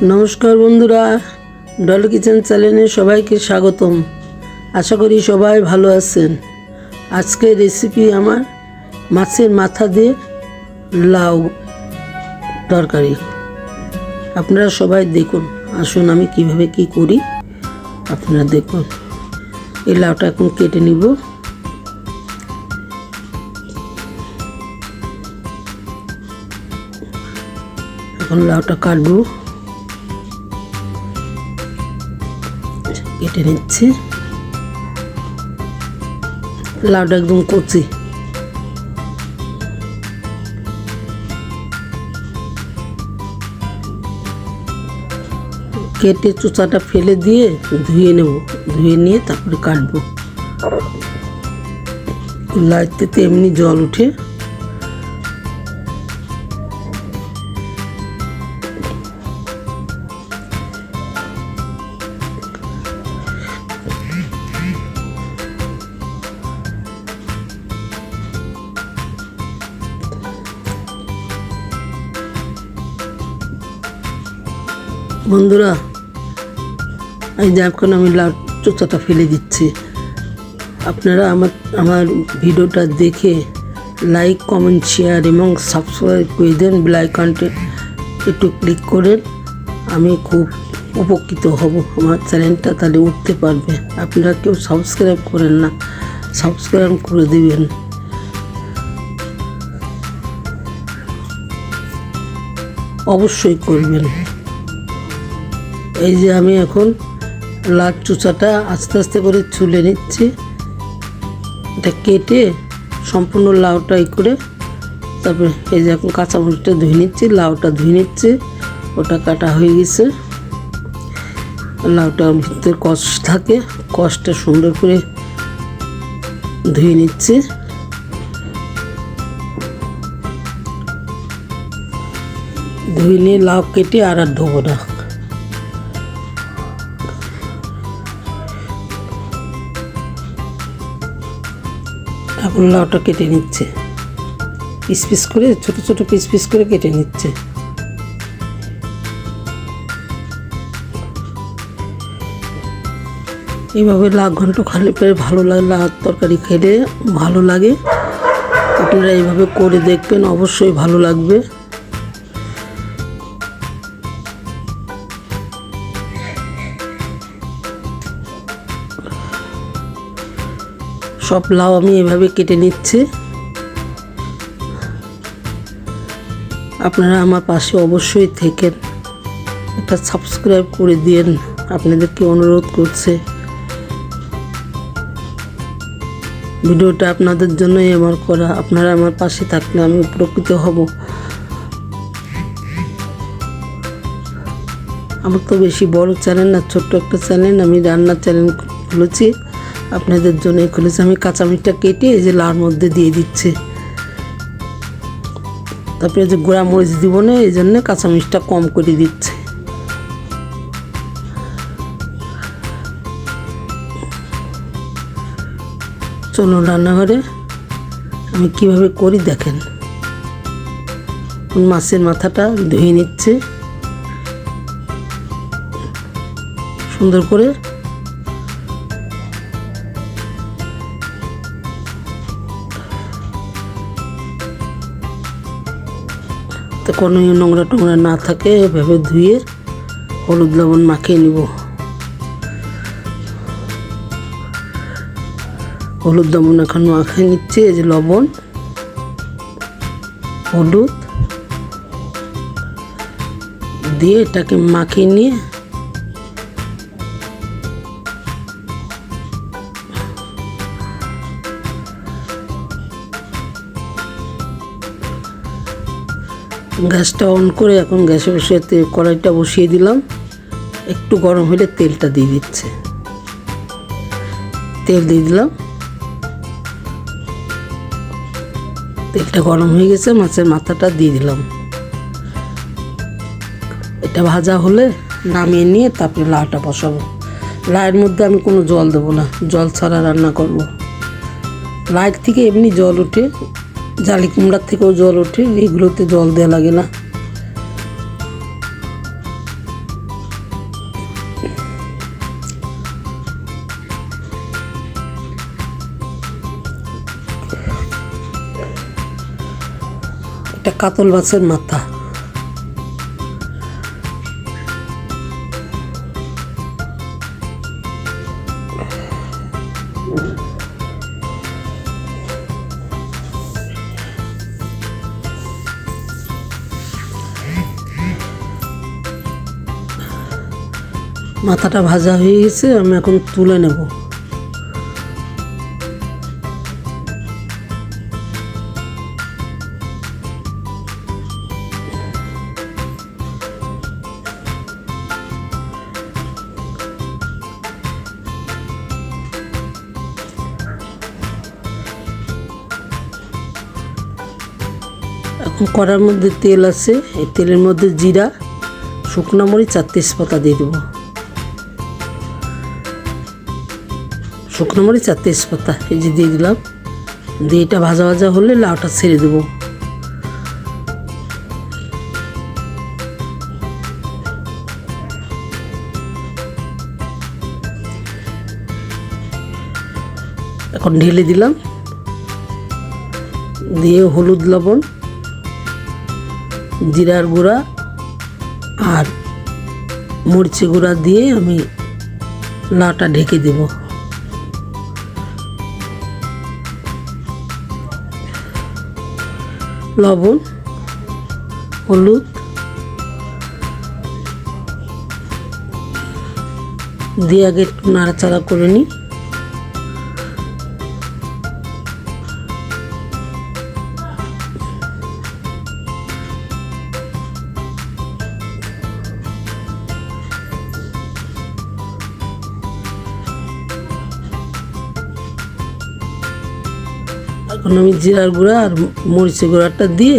নমস্কার বন্ধুরা, ডলি কিচেন চ্যানেলে সবাইকে স্বাগতম। আশা করি সবাই ভালো আছেন। আজকের রেসিপি আমার মাছের মাথা দিয়ে লাউ তরকারি। আপনারা সবাই দেখুন, আসুন আমি কিভাবে কি করি আপনারা দেখুন। এই লাউটা এখন কেটে নিব। এখন লাউটা কাটবো, কেটে নিচ্ছি। লাউটা একদম কচি, কেটে চোচাটা ফেলে দিয়ে ধুয়ে নেব। ধুয়ে নিয়ে তারপরে কাটবো। লাউতে এমনি জল উঠে। বন্ধুরা, এই যে এখন আমি লাউ চোচাটা ফেলে দিচ্ছি। আপনারা আমার ভিডিওটা দেখে লাইক, কমেন্ট, শেয়ার এবং সাবস্ক্রাইব করে দেন। বেল আইকনটি একটু ক্লিক করেন, আমি খুব উপকৃত হব। আমার চ্যানেলটা তাহলে উঠতে পারবে। আপনারা কেউ সাবস্ক্রাইব করেন না, সাবস্ক্রাইব করে দেবেন। অবশ্যই করবেন। এই যে আমি এখন লাউ চোচাটা আস্তে আস্তে করে ছুলে নিচ্ছি। এটা কেটে সম্পূর্ণ লাউটা করে তারপরে এই যে এখন কাঁচামরিচটা ধুয়ে নিচ্ছি, লাউটা ধুয়ে নিচ্ছি। ওটা কাটা হয়ে গেছে। লাউটা ভিতরে কষ থাকে, কষটা সুন্দর করে ধুয়ে নিচ্ছি। ধুয়ে নিয়ে লাউ কেটে আর ধোবো না। এখন লাউটা কেটে নিচ্ছে, পিস পিস করে, ছোট ছোট পিস পিস করে কেটে নিচ্ছে। এইভাবে লাউ ঘন্ট খালে পরে ভালো লাগে, লাউ তরকারি খেলে ভালো লাগে। আপনারা এইভাবে করে দেখবেন, অবশ্যই ভালো লাগবে। সব লাউ আমি এভাবে কেটে নিচ্ছি। আপনারা আমার পাশে অবশ্যই থেকেন, একটা সাবস্ক্রাইব করে দিন, আপনাদেরকে অনুরোধ করছে। ভিডিওটা আপনাদের জন্যই আমার করা। আপনারা আমার পাশে থাকলে আমি উপকৃত হব। আমার তো বেশি বড় চ্যানেল না, ছোট্ট একটা চ্যানেল। আমি রান্নার চ্যানেল খুলেছি, আপনাদের জন্যই খুলেছি। আমি কাঁচামরিচটা কেটে এই যে লাউর মধ্যে দিয়ে দিচ্ছি। তারপরে যে গুঁড়া মরিচ দিব না, এই জন্য কাঁচামরিচটা কম করে দিচ্ছে। চলুন রান্নাঘরে আমি কিভাবে করি দেখেন। মাছের মাথাটা ধুয়ে নিচ্ছে সুন্দর করে। তো কোনো নোংরা টোংরা না থাকে এভাবে ধুয়ে হলুদ লবণ মাখিয়ে নিব। হলুদ লবণ এখন মাখিয়ে নিচ্ছে। এই যে লবণ, হলুদ দিয়ে এটাকে মাখিয়ে নিয়ে গ্যাসটা অন করে এখন গ্যাসে বসে কড়াইটা বসিয়ে দিলাম। একটু গরম হলে তেলটা দিয়ে দিচ্ছে। তেল দিয়ে দিলাম। তেলটা গরম হয়ে গেছে, মাছের মাথাটা দিয়ে দিলাম। এটা ভাজা হলে নামিয়ে নিয়ে তারপরে লাউটা বসাবো। লাউয়ের মধ্যে আমি কোনো জল দেবো না, জল ছাড়া রান্না করব। লাউ থেকে এমনি জল ওঠে, জালি কুমড়ার থেকেও জল ওঠে, এইগুলোতে জল দেওয়া লাগে না। একটা কাতল মাছের মাথা। মাথাটা ভাজা হয়ে গেছে, আমি এখন তুলে নেব। এখন কড়ার মধ্যে তেল আছে, এই তেলের মধ্যে জিরা, শুকনো মরিচ আর তেজপাতা দিয়ে দেবো। শুকনো মরিচ আর তেজপাতা এই যে দিয়ে দিলাম। দিয়ে এটা ভাজা ভাজা হলে লাউটা ছেড়ে দেবো। এখন ঢেলে দিলাম, দিয়ে হলুদ লবণ, জিরার গুঁড়া আর মরিচের গুঁড়া দিয়ে আমি লাউটা ঢেকে দেব। লবণ, হলুদ দিয়ে আগে একটু নাড়াচাড়া করে নিই। এখন আমি জিরার গুঁড়া আর মরিচের গুঁড়াটা দিয়ে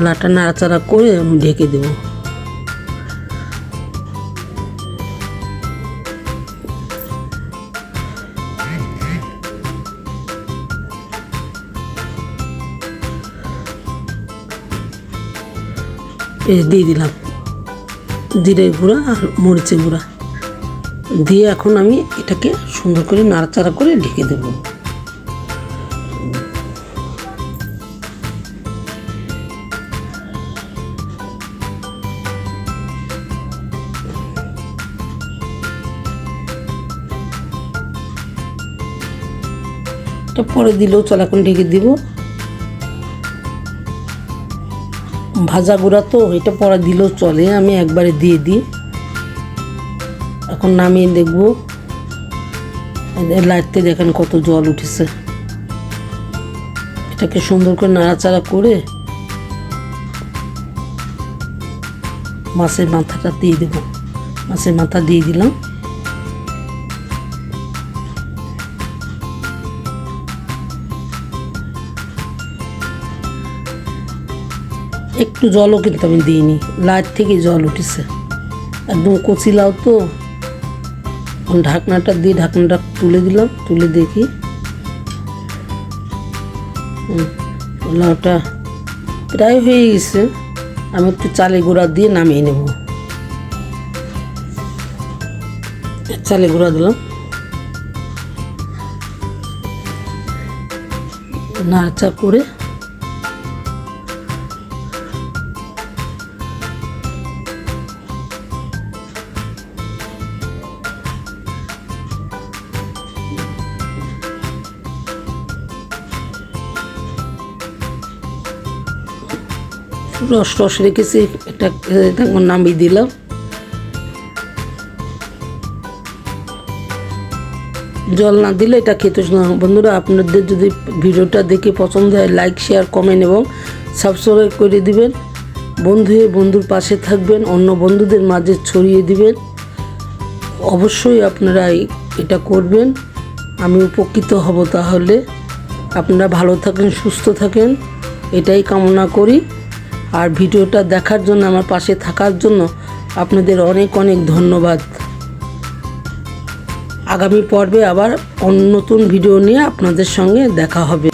লাটা নাড়াচাড়া করে আমি ঢেকে দেব। এই দিয়ে দিলাম জিরের গুঁড়া আর মরিচের গুঁড়া দিয়ে এখন আমি এটাকে সুন্দর করে নাড়াচাড়া করে ঢেকে দেবো। পরে দিলেও চল, এখন ঢেকে দিব। ভাজা গুঁড়া তো এটা পরে দিলেও চলে, আমি একবারে দিয়ে দিই। এখন নামিয়ে দেখব, লাইটতে দেখেন কত জল উঠেছে। এটাকে সুন্দর করে নাড়াচাড়া করে মাছের মাথাটা দিয়ে দেব। মাছের মাথা দিয়ে দিলাম। একটু জলও কিন্তু আমি দিইনি, লাইট থেকে জল উঠেছে, একদম কচি লাউ তো। ঢাকনাটা দিয়ে ঢাকনাটা তুলে দিলাম, তুলে দেখি লাউটা প্রায় হয়ে গেছে। আমি একটু চালের গুঁড়া দিয়ে নামিয়ে নেব। চালের গুঁড়া দিলাম, নাড়াচাড়া করে রস রস রেখেছি, এটা নামিয়ে দিলাম। জল না দিলে এটা খেতে না। বন্ধুরা, আপনাদের যদি ভিডিওটা দেখে পছন্দ হয় লাইক, শেয়ার, কমেন্ট এবং সাবস্ক্রাইব করে দিবেন। বন্ধু হয়ে বন্ধুর পাশে থাকবেন, অন্য বন্ধুদের মাঝে ছড়িয়ে দিবেন। অবশ্যই আপনারা এটা করবেন, আমি উপকৃত হব। তাহলে আপনারা ভালো থাকেন, সুস্থ থাকেন, এটাই কামনা করি। আর ভিডিওটা দেখার জন্য, আমার পাশে থাকার জন্য আপনাদের অনেক অনেক ধন্যবাদ। আগামী পর্বে আবার নতুন ভিডিও নিয়ে আপনাদের সঙ্গে দেখা হবে।